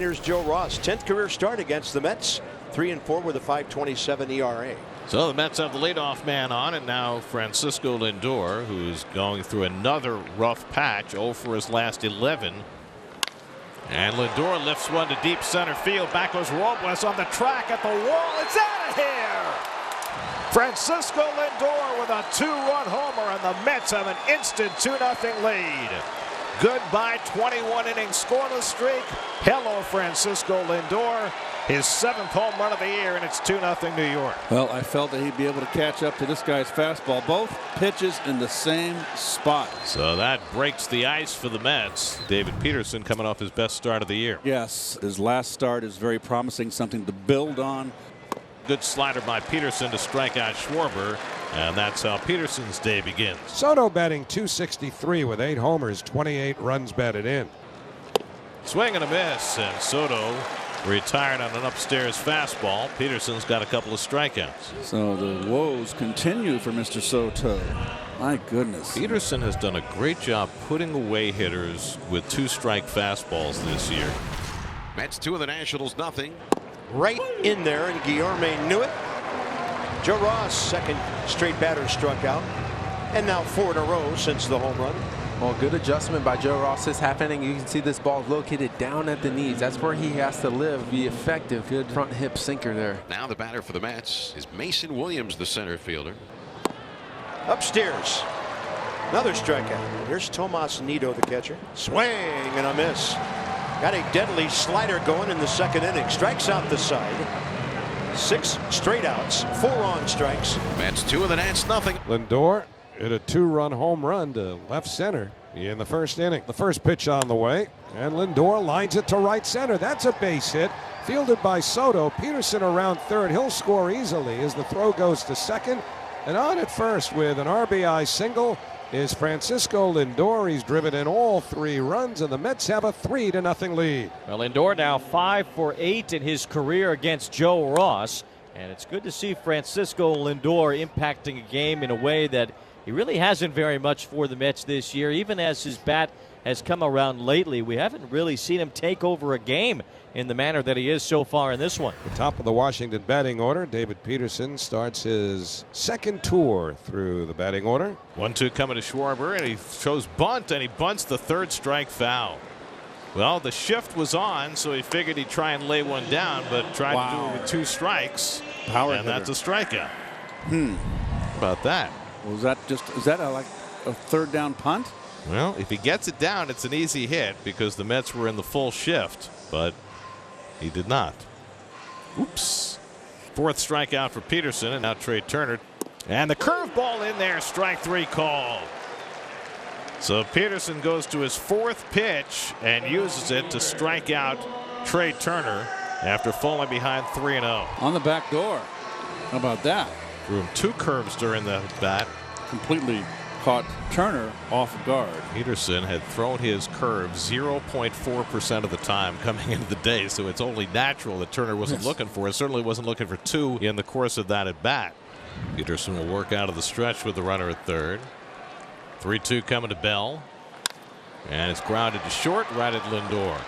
Here's Joe Ross, 10th career start against the Mets. 3-4 with a 5.27 ERA. So the Mets have the leadoff man on, and now Francisco Lindor, who's going through another rough patch, 0 for his last 11. And Lindor lifts one to deep center field. Back goes Robles on the track at the wall. It's out of here. Francisco Lindor with a 2-run homer, and the Mets have an instant 2-0 lead. Goodbye 21 inning scoreless streak. Hello Francisco Lindor. His 7th home run of the year, and it's 2-0 New York. Well, I felt that he'd be able to catch up to this guy's fastball. Both pitches in the same spot. So that breaks the ice for the Mets. David Peterson coming off his best start of the year. Yes, his last start is very promising, something to build on. Good slider by Peterson to strike out Schwarber, and that's how Peterson's day begins. Soto batting .263 with 8 homers, 28 runs batted in. Swing and a miss, and Soto retired on an upstairs fastball. Peterson's got a couple of strikeouts. So the woes continue for Mr. Soto. My goodness. Peterson has done a great job putting away hitters with 2-strike fastballs this year. Mets 2 of the Nationals, nothing. Right in there, and Guillorme knew it. Joe Ross, 2nd straight batter struck out, and now 4 in a row since the home run. Well, good adjustment by Joe Ross this half inning. You can see this ball located down at the knees. That's where he has to live, be effective. Good front hip sinker there. Now the batter for the Mets is Mason Williams, the center fielder. Upstairs, another strikeout. Here's Tomas Nido, the catcher. Swing and a miss. Got a deadly slider going in the 2nd inning. Strikes out the side. 6 straight outs, 4 on strikes. Mets 2 of the Nats, nothing. Lindor hit a 2-run home run to left center in the 1st inning. The first pitch on the way, and Lindor lines it to right center. That's a base hit, fielded by Soto. Peterson around 3rd. He'll score easily as the throw goes to 2nd. And on at 1st with an RBI single is Francisco Lindor. He's driven in all 3 runs, and the Mets have a 3-0 lead. Well, Lindor now 5 for 8 in his career against Joe Ross, and it's good to see Francisco Lindor impacting a game in a way that he really hasn't very much for the Mets this year. Even as his bat has come around lately, we haven't really seen him take over a game in the manner that he is so far in this one. The top of the Washington batting order, David Peterson starts his 2nd tour through the batting order. 1-2 coming to Schwarber, and he shows bunt, and he bunts the 3rd strike foul. Well, the shift was on, so he figured he'd try and lay one down, but tried to do it with 2 strikes. Power and hitter. that's a strikeout. How about that? Was that just, is that like a 3rd down punt? Well, if he gets it down, it's an easy hit because the Mets were in the full shift, but he did not. Oops. 4th strikeout for Peterson, and now Trey Turner. And the curveball in there, strike 3 called. So Peterson goes to his 4th pitch and uses it to strike out Trey Turner after falling behind 3-0. On the back door. How about that? Threw him 2 curves during the bat. Completely caught Turner off guard. Peterson had thrown his curve 0.4% of the time coming into the day, so it's only natural that Turner wasn't looking for it. Certainly wasn't looking for 2 in the course of that at bat. Peterson will work out of the stretch with the runner at 3rd. 3-2 coming to Bell, and it's grounded to short right at Lindor,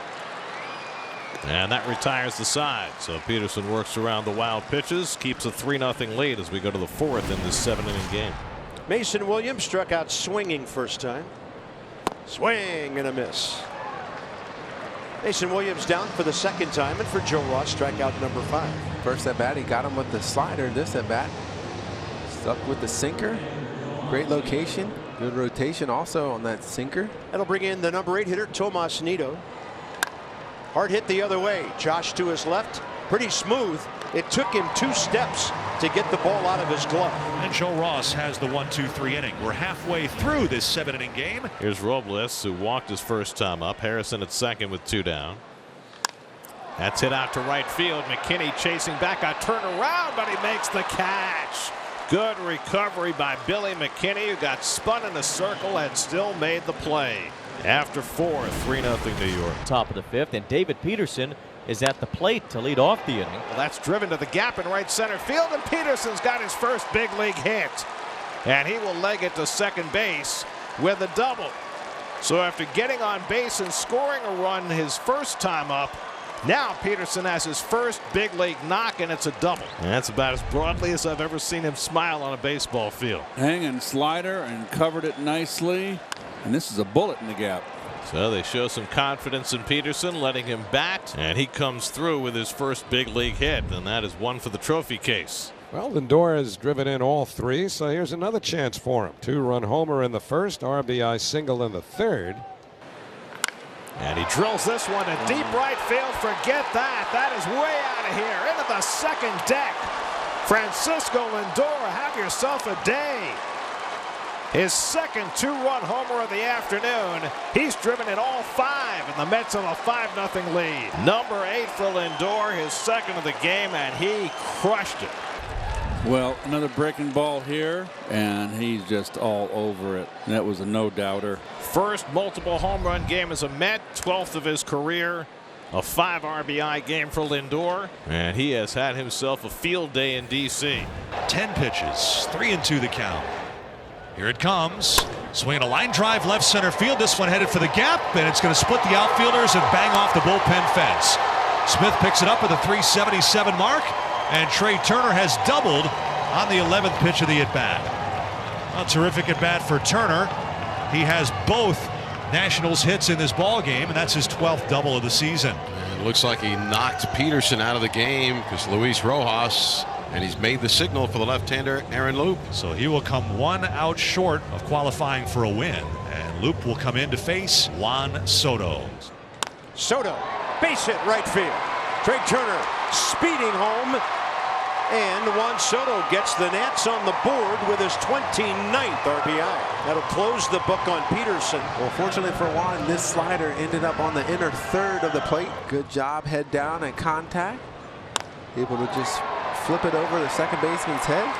and that retires the side. So Peterson works around the wild pitches, keeps a 3-0 lead as we go to the 4th in this 7-inning game. Mason Williams struck out swinging first time. Swing and a miss. Mason Williams down for the 2nd time, and for Joe Ross, strikeout number 5. First at bat, he got him with the slider. This at bat, stuck with the sinker. Great location. Good rotation also on that sinker. That'll bring in the number 8 hitter, Tomas Nido. Hard hit the other way. Josh to his left. Pretty smooth. It took him 2 steps to get the ball out of his glove. And Joe Ross has the 1-2-3 inning. We're halfway through this 7-inning game. Here's Robles, who walked his first time up. Harrison at 2nd with 2 down. That's hit out to right field. McKinney chasing back a turnaround, but he makes the catch. Good recovery by Billy McKinney, who got spun in a circle and still made the play. After 4, 3-0 New York. Top of the 5th, and David Peterson is at the plate to lead off the inning. Well, that's driven to the gap in right center field, and Peterson's got his first big league hit. And he will leg it to 2nd base with a double. So after getting on base and scoring a run his first time up, Now Peterson has his first big league knock, and it's a double. And that's about as broadly as I've ever seen him smile on a baseball field. Hanging slider and covered it nicely. And this is a bullet in the gap. So they show some confidence in Peterson, letting him bat, and he comes through with his first big league hit, and that is one for the trophy case. Well, Lindor has driven in all three, so here's another chance for him. 2-run homer in the first, RBI single in the third. And he drills this one to deep right field. Forget that. That is way out of here. Into the second deck. Francisco Lindor, have yourself a day. His second 2-run homer of the afternoon. He's driven in all 5, and the Mets have a 5-0 lead. Number 8 for Lindor, his second of the game, and he crushed it. Well, another breaking ball here, and he's just all over it. That was a no-doubter. First multiple home run game as a Met, 12th of his career. A 5 RBI game for Lindor, and he has had himself a field day in D.C. 10 pitches, 3-2 the count. Here it comes. Swinging a line drive left center field. This one headed for the gap, and it's going to split the outfielders and bang off the bullpen fence. Smith picks it up at the 377 mark, and Trey Turner has doubled on the 11th pitch of the at-bat. A terrific at-bat for Turner. He has both Nationals hits in this ball game, and that's his 12th double of the season. And it looks like he knocked Peterson out of the game because Luis Rojas, and he's made the signal for the left-hander Aaron Loup. So he will come 1 out short of qualifying for a win, and Loup will come in to face Juan Soto. Soto, base hit right field. Trey Turner speeding home, and Juan Soto gets the Nats on the board with his 29th RBI. That'll close the book on Peterson. Well, fortunately for Juan, this slider ended up on the inner third of the plate. Good job, head down and contact. Able to just flip it over the second baseman's head.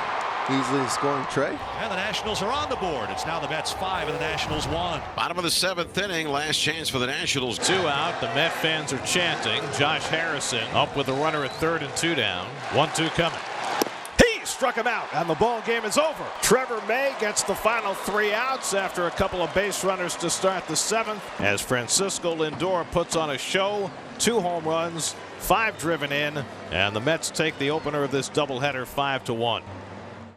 Easily scoring Trey. And the Nationals are on the board. It's now the Mets 5 and the Nationals 1. Bottom of the 7th inning, last chance for the Nationals. 2 out. The Met fans are chanting. Josh Harrison up with the runner at 3rd and 2 down. 1-2 coming. He struck him out, and the ball game is over. Trevor May gets the final 3 outs after a couple of base runners to start the 7th. As Francisco Lindor puts on a show, 2 home runs, 5 driven in, and the Mets take the opener of this doubleheader 5-1.